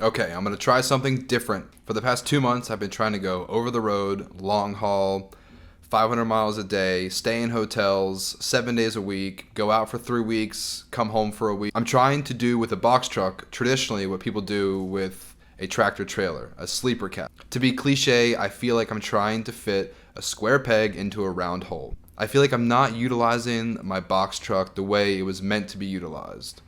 Okay, I'm going to try something different. For the past 2 months, I've been trying to go over the road, long haul, 500 miles a day, stay in hotels, 7 days a week, go out for 3 weeks, come home for a week. I'm trying to do with a box truck, traditionally what people do with a tractor trailer, a sleeper cab. To be cliche, I feel like I'm trying to fit a square peg into a round hole. I feel like I'm not utilizing my box truck the way it was meant to be utilized.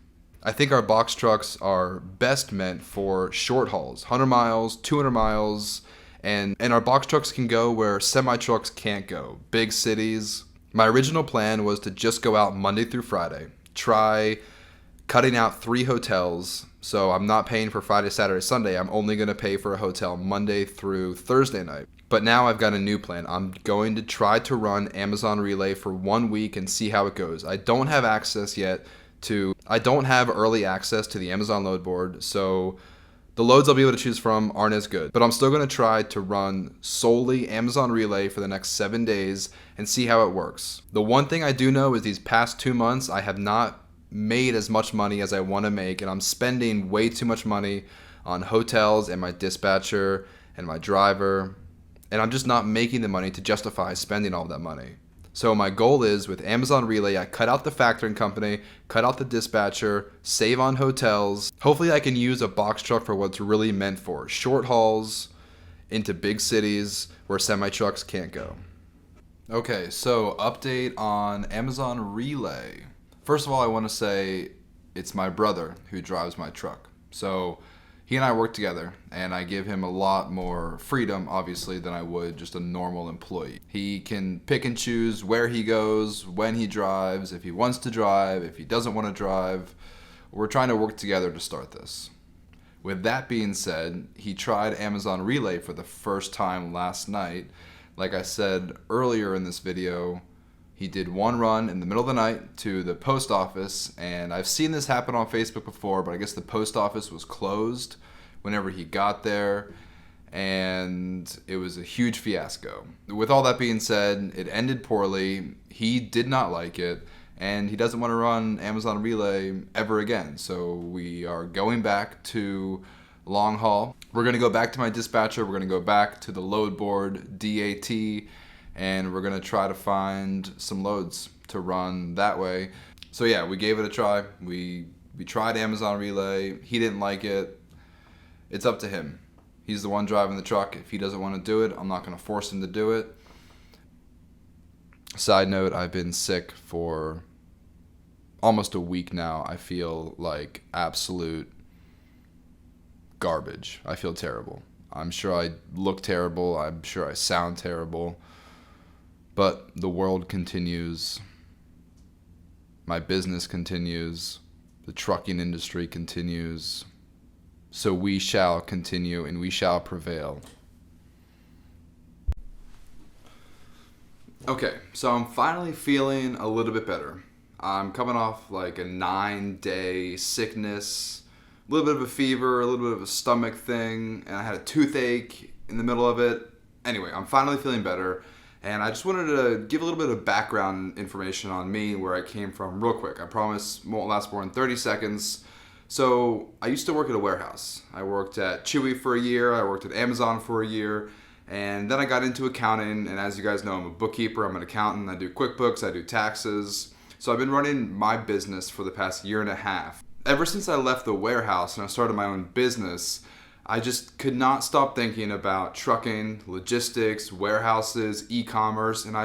I think our box trucks are best meant for short hauls, 100 miles, 200 miles, and our box trucks can go where semi-trucks can't go, big cities. My original plan was to just go out Monday through Friday, try cutting out 3 hotels, so I'm not paying for Friday, Saturday, Sunday. I'm only going to pay for a hotel Monday through Thursday night. But now I've got a new plan. I'm going to try to run Amazon Relay for 1 week and see how it goes. I don't have early access to the Amazon load board, so the loads I'll be able to choose from aren't as good. But I'm still going to try to run solely Amazon Relay for the next 7 days and see how it works. The one thing I do know is these past 2 months, I have not made as much money as I want to make, and I'm spending way too much money on hotels and my dispatcher and my driver, and I'm just not making the money to justify spending all that money. So my goal is with Amazon Relay, I cut out the factoring company, cut out the dispatcher, save on hotels. Hopefully I can use a box truck for what it's really meant for, short hauls into big cities where semi-trucks can't go. Okay, so update on Amazon Relay. First of all, I want to say it's my brother who drives my truck. So he and I work together, and I give him a lot more freedom, obviously, than I would just a normal employee. He can pick and choose where he goes, when he drives, if he wants to drive, if he doesn't want to drive. We're trying to work together to start this. With that being said, he tried Amazon Relay for the first time last night. Like I said earlier in this video, he did one run in the middle of the night to the post office, and I've seen this happen on Facebook before, but I guess the post office was closed whenever he got there, and it was a huge fiasco. With all that being said, it ended poorly. He did not like it, and he doesn't want to run Amazon Relay ever again. So we are going back to long haul. We're going to go back to my dispatcher. We're going to go back to the load board, DAT, and we're going to try to find some loads to run that way. So yeah, we gave it a try. We tried Amazon Relay. He didn't like it. It's up to him. He's the one driving the truck. If he doesn't want to do it, I'm not going to force him to do it. Side note, I've been sick for almost a week now. I feel like absolute garbage. I feel terrible. I'm sure I look terrible. I'm sure I sound terrible. But the world continues. My business continues. The trucking industry continues. So we shall continue and we shall prevail. Okay, so I'm finally feeling a little bit better. I'm coming off like a 9-day sickness, a little bit of a fever, a little bit of a stomach thing, and I had a toothache in the middle of it. Anyway, I'm finally feeling better. And I just wanted to give a little bit of background information on me, where I came from real quick. I promise won't last more than 30 seconds. So I used to work at a warehouse. I worked at Chewy for a year. I worked at Amazon for a year. And then I got into accounting. And as you guys know, I'm a bookkeeper. I'm an accountant. I do QuickBooks. I do taxes. So I've been running my business for the past year and a half. Ever since I left the warehouse and I started my own business, I just could not stop thinking about trucking, logistics, warehouses, e-commerce, and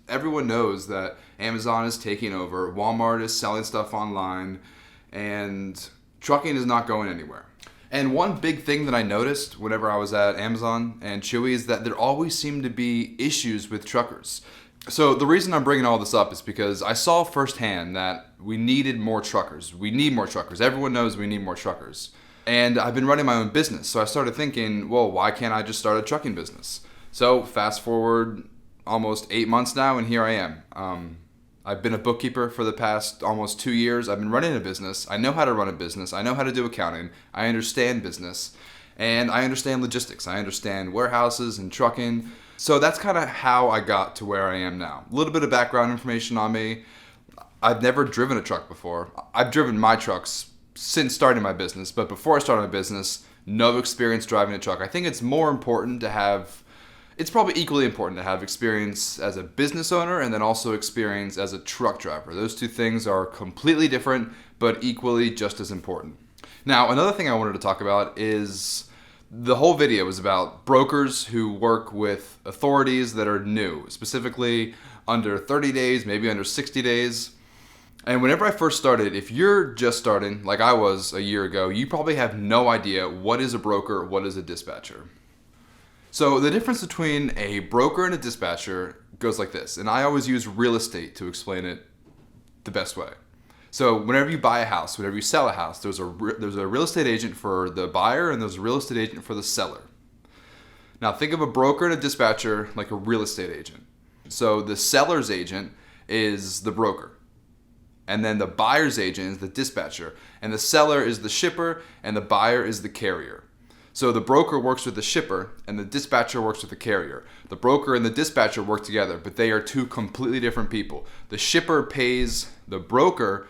everyone knows that Amazon is taking over, Walmart is selling stuff online, and trucking is not going anywhere. And one big thing that I noticed whenever I was at Amazon and Chewy is that there always seemed to be issues with truckers. So the reason I'm bringing all this up is because I saw firsthand that we needed more truckers. We need more truckers. Everyone knows we need more truckers. And I've been running my own business, so I started thinking, well, why can't I just start a trucking business? So fast forward almost 8 months now, and here I am. I've been a bookkeeper for the past almost 2 years. I've been running a business. I know how to run a business. I know how to do accounting. I understand business, and I understand logistics. I understand warehouses and trucking. So that's kind of how I got to where I am now. A little bit of background information on me. I've never driven a truck before. I've driven my trucks since starting my business, but before I started my business, no experience driving a truck. I think it's more important to have, it's probably equally important to have experience as a business owner and then also experience as a truck driver. Those two things are completely different, but equally just as important. Now, another thing I wanted to talk about is the whole video is about brokers who work with authorities that are new, specifically under 30 days, maybe under 60 days. And whenever I first started, if you're just starting, like I was a year ago, you probably have no idea what is a broker, what is a dispatcher. So the difference between a broker and a dispatcher goes like this, and I always use real estate to explain it the best way. So whenever you buy a house, whenever you sell a house, there's a real estate agent for the buyer and there's a real estate agent for the seller. Now think of a broker and a dispatcher like a real estate agent. So the seller's agent is the broker, and then the buyer's agent is the dispatcher, and the seller is the shipper, and the buyer is the carrier. So the broker works with the shipper, and the dispatcher works with the carrier. The broker and the dispatcher work together, but they are two completely different people. The shipper pays the broker,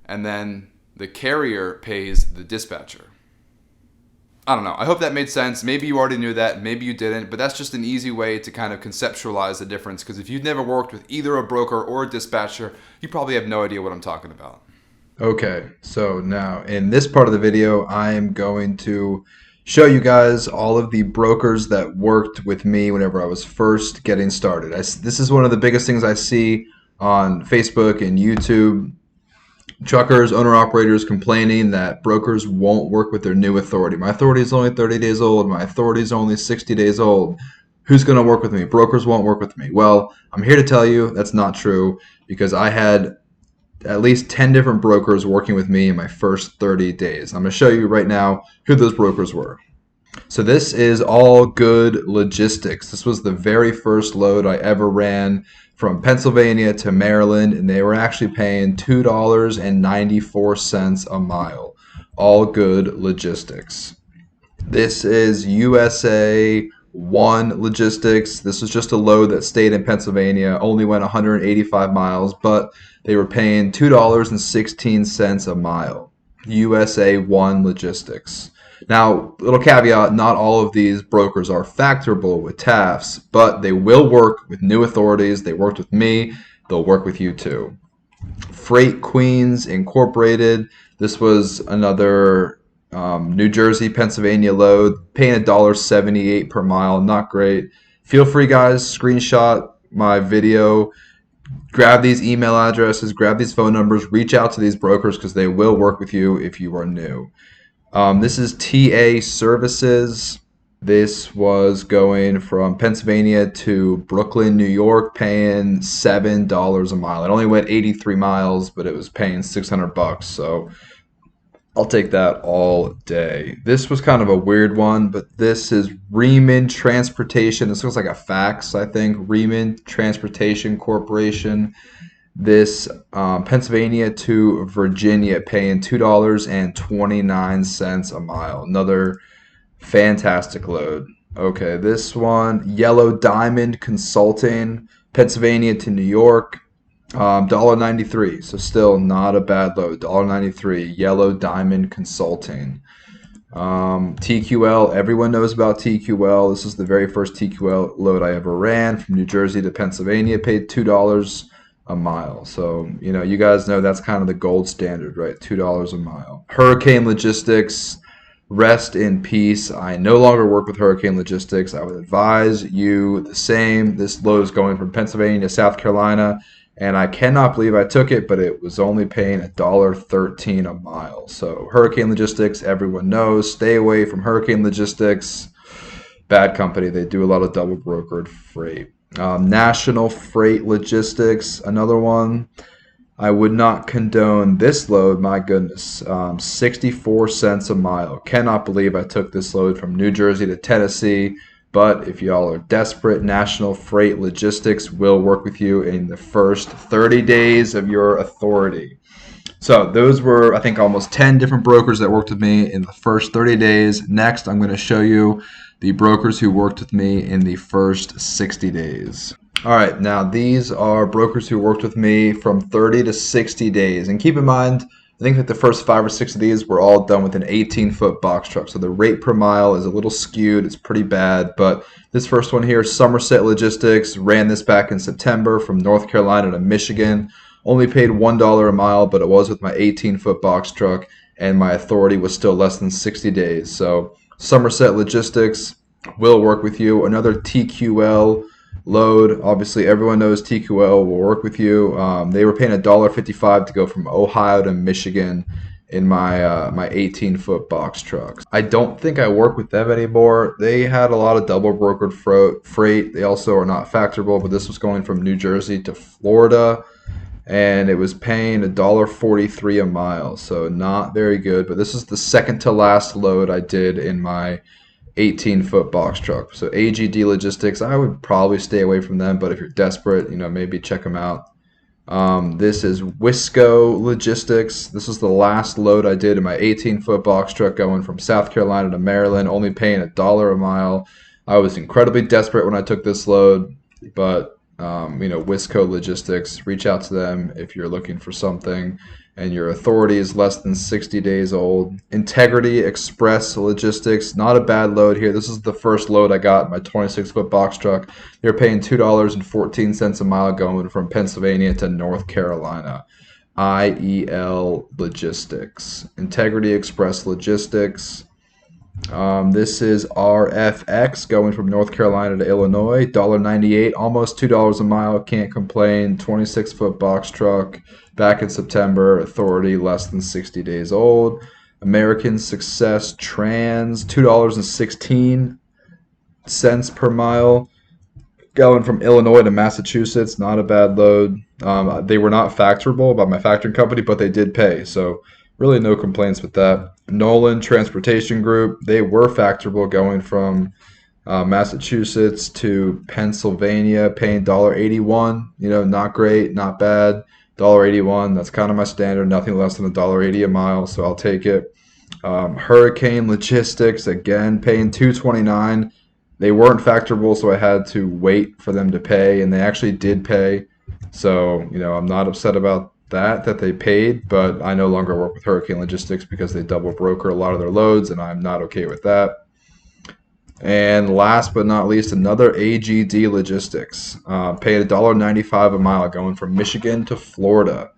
and then the carrier pays the dispatcher. I don't know. I hope that made sense. Maybe you already knew that, maybe you didn't, but that's just an easy way to kind of conceptualize the difference, because if you've never worked with either a broker or a dispatcher, you probably have no idea what I'm talking about. Okay, so now in this part of the video, I am going to show you guys all of the brokers that worked with me whenever I was first getting started. This is one of the biggest things I see on Facebook and YouTube. Truckers, owner-operators complaining that brokers won't work with their new authority. My authority is only 30 days old. My authority is only 60 days old. Who's going to work with me? Brokers won't work with me. Well, I'm here to tell you that's not true, because I had at least 10 different brokers working with me in my first 30 days. I'm going to show you right now who those brokers were. So this is All Good Logistics. This was the very first load I ever ran from Pennsylvania to Maryland, and they were actually paying $2.94 a mile. All Good Logistics. This is USA 1 Logistics. This was just a load that stayed in Pennsylvania, only went 185 miles, but they were paying $2.16 a mile. USA 1 Logistics. Now, little caveat, not all of these brokers are factorable with TAFs, but they will work with new authorities. They worked with me. They'll work with you too. Freight Queens Incorporated. This was another New Jersey, Pennsylvania load, paying $1.78 per mile. Not great. Feel free, guys, screenshot my video. Grab these email addresses, grab these phone numbers, reach out to these brokers because they will work with you if you are new. This is TA Services. This was going from Pennsylvania to Brooklyn, New York, paying $7 a mile. It only went 83 miles, but it was paying $600, so I'll take that all day. This was kind of a weird one, but this is Riemann Transportation. This looks like a fax, I think. Riemann Transportation Corporation. This Pennsylvania to Virginia, paying $2.29 a mile. Another fantastic load. Okay, this one, Yellow Diamond Consulting, Pennsylvania to New York, $1.93. So still not a bad load. $1.93. Yellow Diamond Consulting. TQL, everyone knows about TQL. This is the very first TQL load I ever ran from New Jersey to Pennsylvania. Paid $2 a mile. So, you know, you guys know that's kind of the gold standard, right? $2 a mile. Hurricane Logistics, rest in peace. I no longer work with Hurricane Logistics. I would advise you the same. This load is going from Pennsylvania to South Carolina, and I cannot believe I took it, but it was only paying $1.13 a mile. So Hurricane Logistics, everyone knows. Stay away from Hurricane Logistics. Bad company. They do a lot of double brokered freight. National Freight Logistics, another one. I would not condone this load, my goodness. 64 cents a mile. Cannot believe I took this load from New Jersey to Tennessee. But if y'all are desperate, National Freight Logistics will work with you in the first 30 days of your authority. So those were, I think, almost 10 different brokers that worked with me in the first 30 days. Next, I'm going to show you the brokers who worked with me in the first 60 days. All right, now these are brokers who worked with me from 30 to 60 days. And keep in mind, I think that the first 5 or 6 of these were all done with an 18-foot box truck. So the rate per mile is a little skewed. It's pretty bad. But this first one here, Somerset Logistics, ran this back in September from North Carolina to Michigan. Only paid $1 a mile, but it was with my 18-foot box truck, and my authority was still less than 60 days. So Somerset Logistics will work with you. Another TQL load. Obviously, everyone knows TQL will work with you. They were paying $1.55 to go from Ohio to Michigan in my 18-foot box trucks. I don't think I work with them anymore. They had a lot of double brokered freight. They also are not factorable, but this was going from New Jersey to Florida, and it was paying $1.43 a mile, so not very good. But this is the second to last load I did in my 18-foot box truck. So AGD Logistics, I would probably stay away from them, but if you're desperate, maybe check them out. This is Wisco Logistics. This is the last load I did in my 18-foot box truck going from South Carolina to Maryland, only paying $1 a mile. I was incredibly desperate when I took this load, but Wisco Logistics, reach out to them if you're looking for something and your authority is less than 60 days old. Integrity Express Logistics, not a bad load here. This is the first load I got in my 26-foot box truck. They're paying $2.14 a mile going from Pennsylvania to North Carolina. IEL Logistics. Integrity Express Logistics. This is RFX going from North Carolina to Illinois, $1.98, almost $2 a mile, can't complain. 26-foot box truck, back in September, authority less than 60 days old. American Success Trans, $2.16 per mile, going from Illinois to Massachusetts, not a bad load. They were not factorable by my factoring company, but they did pay, so really no complaints with that. Nolan Transportation Group, they were factorable going from Massachusetts to Pennsylvania, paying $1.81. Not great, not bad. $1.81, that's kind of my standard, nothing less than $1.80 a mile, so I'll take it. Hurricane Logistics, again, paying $2.29. They weren't factorable, so I had to wait for them to pay, and they actually did pay. So, I'm not upset about that they paid, but I no longer work with Hurricane Logistics because they double broker a lot of their loads, and I'm not okay with that. And last but not least, another AGD Logistics, paid $1.95 a mile going from Michigan to Florida.